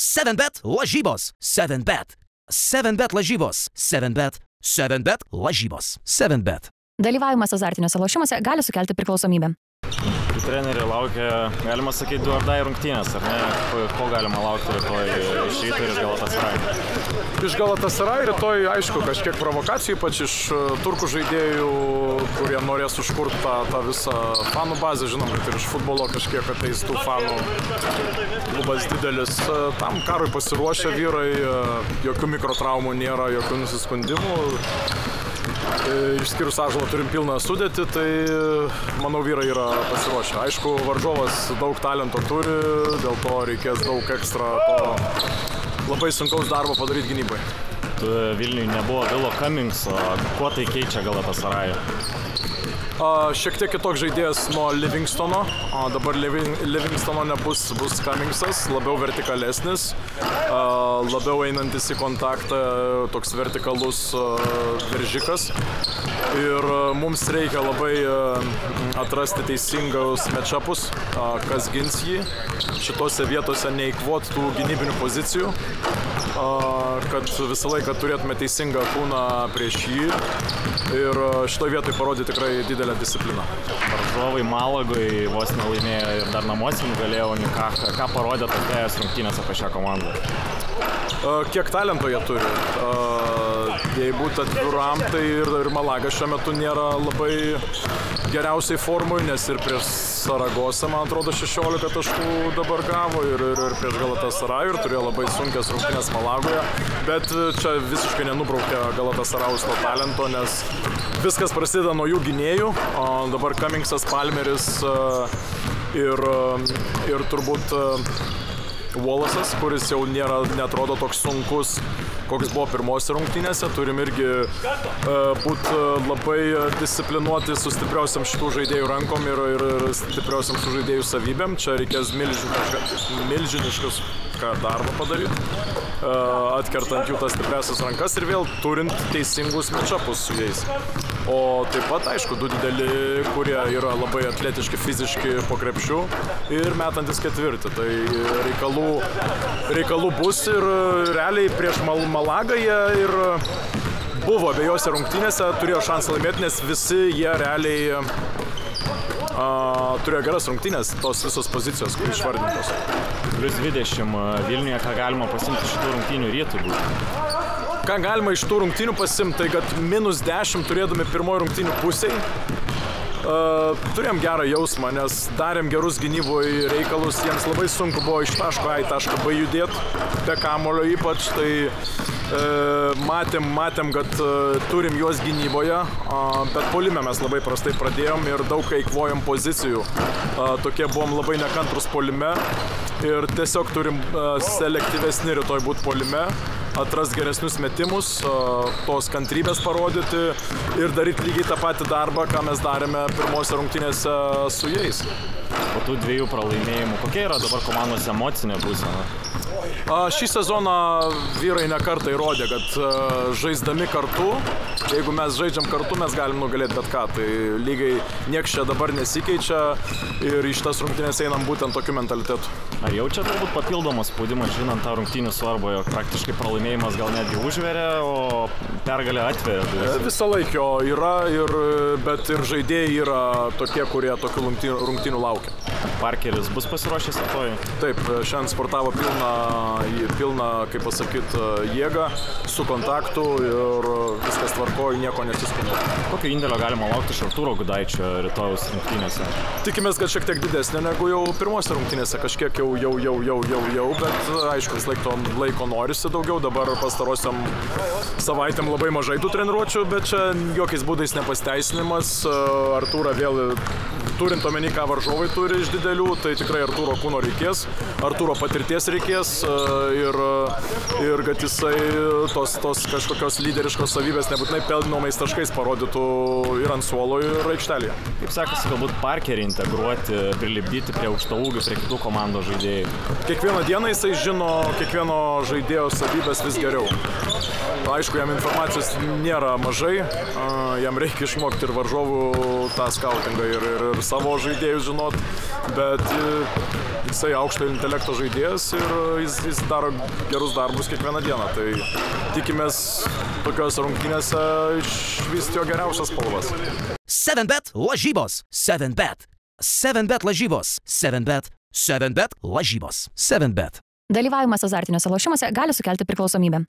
7bet lažybos. 7bet. 7bet lažybos. 7bet. 7bet lažybos. 7bet. Dalyvavimas azartiniuose lošimuose gali sukelti priklausomybę. Treneriai laukia, galima sakyti, du ar dai rungtynės, ar ne? Ko galima laukti rytoj iš Ryto ir iš Galatasaray? Iš Galatasaray rytoj, aišku, kažkiek provokacijų, ypač iš turkų žaidėjų, kurie norės užkurti tą visą fanų bazę. Žinom, kad ir iš futbolo kažkiek ateis tų fanų. Klubas didelis. Tam karui pasiruošę vyrai, jokių mikrotraumų nėra, jokių nusiskundimų. Išskyrus Ąžuolą turim pilną sudėtį, tai manau vyrai yra pasiruošę. Aišku, varžovas daug talento turi, dėl to reikės daug ekstra to labai sunkaus darbo padaryti gynybai. Vilniui nebuvo Vilo Cummingso, kuo tai keičia Galatasarayų? Šiek tiek kitoks žaidėjas nuo Livingstono, dabar Livingstono nebus, bus Cummingsas, labiau vertikalesnis, labiau einantis į kontaktą, toks vertikalus veržikas. Ir mums reikia labai atrasti teisingus match-upus, kas gins jį, šitose vietose neįkvot tų gynybinių pozicijų, kad visą laiką turėtume teisingą kūną prieš jį ir šitoj vietoj parodė tikrai didelę discipliną. Varžovai Malagoj vos nelaimėjo ir dar namuose nugalėjo Unikaką. Ką parodė tos dvejos rungtynės apie šią komandą? Kiek talento jie turi. Jei būtų atviram, tai ir Malaga šiuo metu nėra labai geriausiai formui, nes ir prieš Saragosą, man atrodo, 16 taškų dabar gavo ir prieš Galatasaray ir turėjo labai sunkias rungtynės Malagoje. Bet čia visiškai nenubraukė Galatasarajaus to talento, nes viskas prasideda nuo jų gynėjų. Dabar Cummingsas, Palmeris ir turbūt Wallace'as, kuris jau netrodo toks sunkus, koks buvo pirmose rungtynėse. Turim irgi būti labai disciplinuoti su stipriausiam šitų žaidėjų rankom ir stipriausiam su žaidėjų savybėm. Čia reikės milžiniškus darbą padaryti, atkertant jų tas stipriausias rankas ir vėl turint teisingus match-upus su jais. O taip pat, aišku, du dideli, kurie yra labai atletiški, fiziški po krepšių ir metantis ketvirtį. Tai reikalų bus ir realiai prieš Malagą jie ir buvo abiejose rungtynėse, turėjo šansą laimėti, nes visi jie realiai turėjo geras rungtynės, tos visos pozicijos, kur išvardintos. Plius 20 Vilniuje, ką galima pasimti šitų rungtynių Rytui būtų? Ką galima iš tų rungtynių pasimti, tai kad -10 turėdami pirmoji rungtynių pusėj. Turėjom gerą jausmą, nes darėm gerus gynyboje reikalus, jiems labai sunku buvo iš taško A į tašką B judėti, be kamulio ypač, tai matėm, kad turim juos gynyboje, bet puolime mes labai prastai pradėjom ir daug eikvojom pozicijų. Tokie buvom labai nekantrus puolime ir tiesiog turim selektyvesni rytoj būti puolime, atrast geresnius metimus, tos kantrybės parodyti ir daryti lygiai tą patį darbą, ką mes darėme pirmose rungtynėse su jais. Po tų dviejų pralaimėjimų, kokia yra dabar komandos emocinė būsena? Šį sezoną vyrai ne kartą įrodė, kad žaisdami kartu, jeigu mes žaidžiam kartu, mes galim nugalėti bet ką. Tai lygiai nieks čia dabar nesikeičia ir iš tas rungtynės einam būtent tokiu mentalitetu. Ar jaučia turbūt papildomas spaudimas, žinant tą rungtynių svarbą, jog praktiškai pralaimėjimas gal netgi užveria, o pergalė atveria? Visą laiką jo yra, bet ir žaidėjai yra tokie, kurie tokių rungtynių laukia. Parkeris bus pasiruošęs rytoj? Taip, šiandien sportavo pilna, kaip pasakyti, jėga, su kontaktu ir viskas tvarkoja, nieko nesiskunda. Kokio indėlio galima laukti iš Artūro Gudaičio rytojaus rungtynėse? Tikimės, kad šiek tiek didesnė negu jau pirmose rungtynėse, kažkiek jau, bet aišku, vis laiko norisi daugiau, dabar pastarosiam savaitėm labai mažai tų treniruočių, bet čia jokiais būdais nepasteisinimas. Artūrą vėl turint omeny, ką varžovai turi iš didelių, tai tikrai Artūro kūno reikės, Artūro patirties reikės ir kad jisai tos kažkokios lyderiškos savybės nebūtinai pelnomais taškais parodytų ir ant suolo, ir aikštelėje. Kaip sekasi galbūt Parkerį integruoti, prilipdyti prie aukštaūgių, prie kitų komandos žaidėjų? Kiekvieną dieną jisai žino kiekvieno žaidėjo savybės vis geriau. Aišku, jam informacijos nėra mažai, jam reikia išmokti ir varžovų tą skautingą ir savo žaidėjus žinot, bet jisai aukšto intelekto žaidėjas ir jis daro gerus darbus kiekvieną dieną. Tai tikimės tokios rungtynėse išvysti jo geriausias spalvas. 7bet lažybos. 7bet. 7bet lažybos. 7bet. 7bet lažybos. 7bet. Dalyvavimas azartiniuose lošimuose gali sukelti priklausomybę.